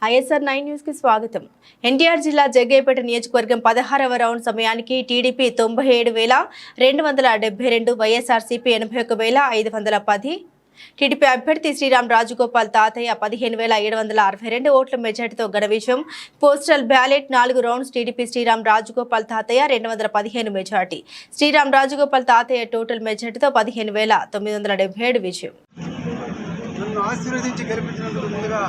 ISR 9 news కి స్వాగతం. ఎన్టీఆర్ జిల్లా జగ్గయ్యపేట నియోజకవర్గం 16వ రౌండ్ సమయానికి టీడీపీ 97,272, వైఎస్ఆర్సీపీ 81,510, టీడీపీ అభ్యర్థి శ్రీరామ్ రాజగోపాల్ తాతయ్య 15,762 ఓట్ల మెజార్టీతో ఘన విజయం. Postal ballot 4 rounds TDP Sriram Rajagopal Tatayya 215 majority. Sriram Rajagopal తాతయ్య టోటల్ మెజార్టీతో 15,977 విజయం. నన్ను ఆశీర్వదించి గెలిపించినందుకు ముందుగా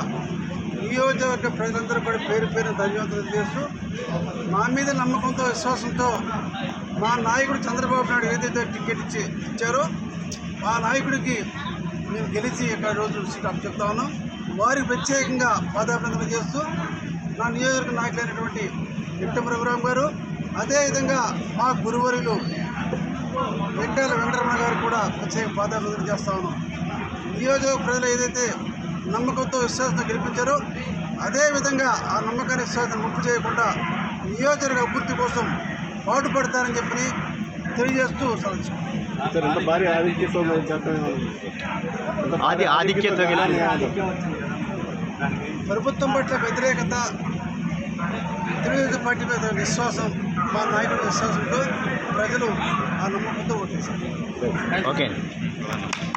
నియోజకవర్గ ప్రజలందరూ కూడా పేరు ధన్యవాదాలు చేస్తూ మా మీద నమ్మకంతో విశ్వాసంతో మా నాయకుడు చంద్రబాబు నాయుడు ఏదైతే టికెట్ ఇచ్చారో ఆ నాయకుడికి నేను గెలిచి ఇక్కడ రోజు సీట్ అప్ చెప్తా ఉన్నాం. వారికి ప్రత్యేకంగా పాదాభివందనలు చేస్తూ నా నియోజకవర్గ నాయకులైనటువంటి నిట్టం రఘురామ్ గారు, అదేవిధంగా మా గురువరులు వెంకటాల వెంకటరమణ గారికి కూడా ప్రత్యేక పాదాభివందనలు చేస్తా ఉన్నాం. నియోజకవర్గ ప్రజలు ఏదైతే నమ్మకంతో విశ్వాసంతో గెలిపించారో అదేవిధంగా ఆ నమ్మకాన్ని విశ్వాసాన్ని ముప్పు చేయకుండా నియోజకవర్గ అభివృద్ధి కోసం పాటుపడతారని చెప్పి తెలియజేస్తూ ప్రభుత్వం పట్ల వ్యతిరేకత, తెలుగుదేశం పార్టీ మీద విశ్వాసం, మా నాయకుడి విశ్వాసంతో ప్రజలు ఆ నమ్మకంతో ఓటేశారు.